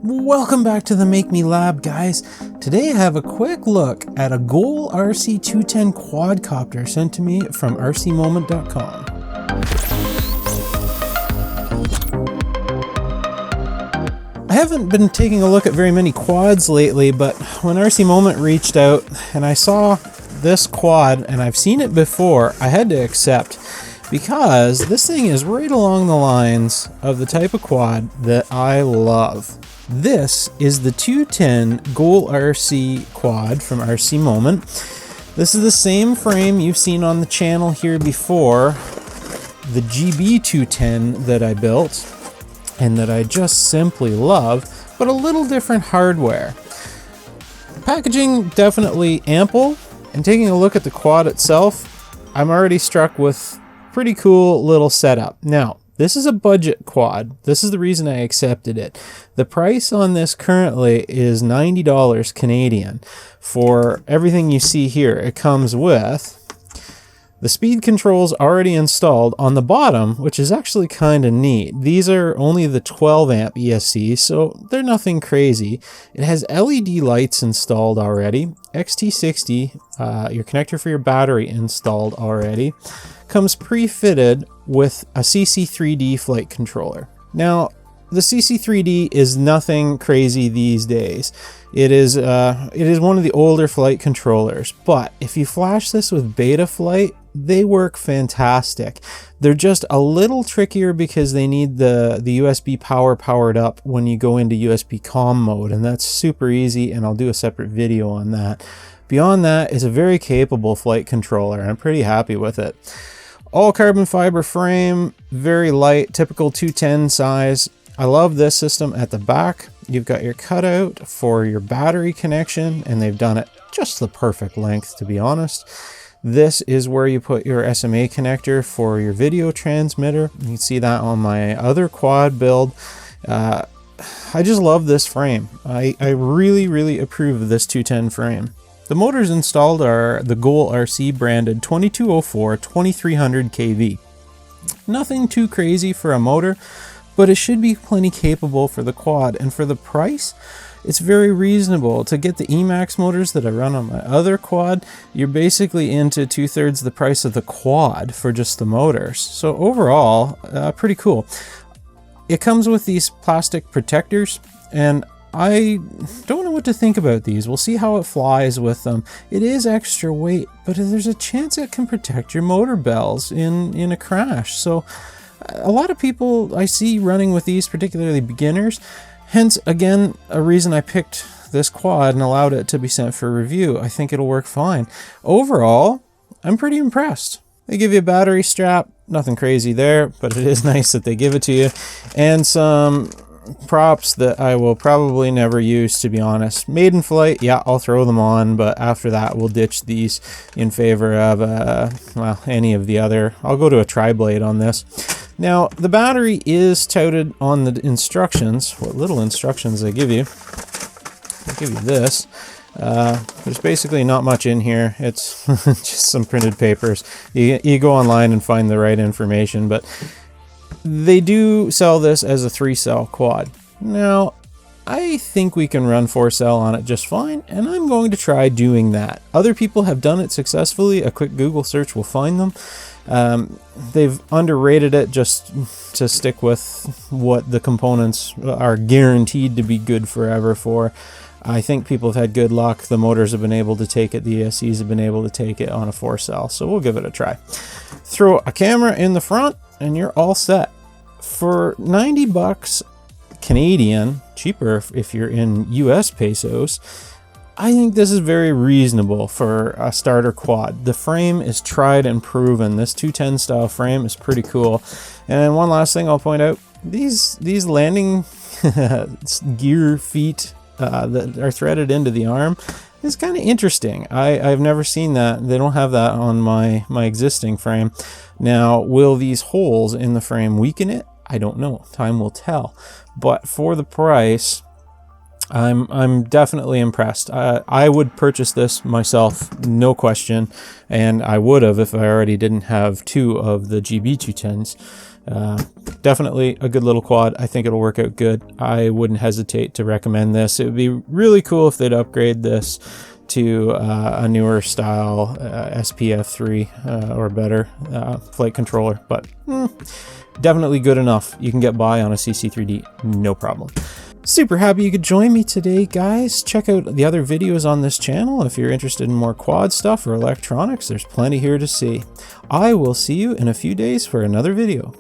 Welcome back to the Make Me Lab, guys. Today I have a quick look at a GoolRC RC210 quadcopter sent to me from rcmoment.com. I haven't been taking a look at very many quads lately, but when RC Moment reached out and I saw this quad, and I've seen it before, I had to accept, because this thing is right along the lines of the type of quad that I love. This is the 210 GoolRC quad from RC Moment. This is the same frame you've seen on the channel here before, the GB210 that I built and that I just simply love, but a little different hardware. Packaging definitely ample, and taking a look at the quad itself, I'm already struck with pretty cool little setup. Now, this is a budget quad. This is the reason I accepted it. The price on this currently is $90 Canadian for everything you see here. It comes with the speed controls already installed on the bottom, which is actually kind of neat. These are only the 12 amp ESC, so they're nothing crazy. It has LED lights installed already. XT60, your connector for your battery installed already. Comes pre-fitted with a CC3D flight controller. Now, the CC3D is nothing crazy these days. It is one of the older flight controllers, but if you flash this with Betaflight, they work fantastic. They're just a little trickier because they need the USB power powered up when you go into USB COM mode, and that's super easy, and I'll do a separate video on that. Beyond that, it's a very capable flight controller, and I'm pretty happy with it. All carbon fiber frame, very light, typical 210 size. I love this system at the back. You've got your cutout for your battery connection, and they've done it just the perfect length, to be honest. This is where you put your SMA connector for your video transmitter. You can see that on my other quad build. I just love this frame. I really approve of this 210 frame. The motors installed are the GoolRC branded 2204 2300 kV. Nothing too crazy for a motor, but it should be plenty capable for the quad, and for the price, it's very reasonable. To get the Emax motors that I run on my other quad, you're basically into 2/3 the price of the quad for just the motors. So overall, pretty cool. It comes with these plastic protectors, and I don't know what to think about these. We'll see how it flies with them. It is extra weight, but there's a chance it can protect your motor bells in a crash. So a lot of people I see running with these, particularly beginners. Hence, again, a reason I picked this quad and allowed it to be sent for review. I think it'll work fine. Overall, I'm pretty impressed. They give you a battery strap, nothing crazy there, but it is nice that they give it to you. And some props that I will probably never use, to be honest. Maiden flight, yeah, I'll throw them on, but after that we'll ditch these in favor of well, any of the other. I'll go to a tri-blade on this. Now, the battery is touted on the instructions. What little instructions they give you. They give you this. There's basically not much in here. It's just some printed papers. You go online and find the right information, but they do sell this as a 3-cell quad. Now, I think we can run 4-cell on it just fine, and I'm going to try doing that. Other people have done it successfully. A quick Google search will find them. They've underrated it just to stick with what the components are guaranteed to be good forever for. I think people have had good luck. The motors have been able to take it. The ESCs have been able to take it on a 4-cell, so we'll give it a try. Throw a camera in the front, and you're all set. For 90 bucks Canadian, cheaper if you're in US pesos, I think this is very reasonable for a starter quad. The frame is tried and proven. This 210 style frame is pretty cool. And one last thing I'll point out, these landing gear feet that are threaded into the arm is kind of interesting. I've never seen that. They don't have that on my existing frame. Now, will these holes in the frame weaken it? I don't know. Time will tell. But for the price, I'm definitely impressed. I would purchase this myself, no question, and I would have if I already didn't have 2 of the GB210s. Definitely a good little quad. I think it'll work out good. I wouldn't hesitate to recommend this. It would be really cool if they'd upgrade this to a newer style SPF3 or better flight controller, but definitely good enough. You can get by on a CC3D, no problem. Super happy you could join me today, guys. Check out the other videos on this channel if you're interested in more quad stuff or electronics. There's plenty here to see. I will see you in a few days for another video.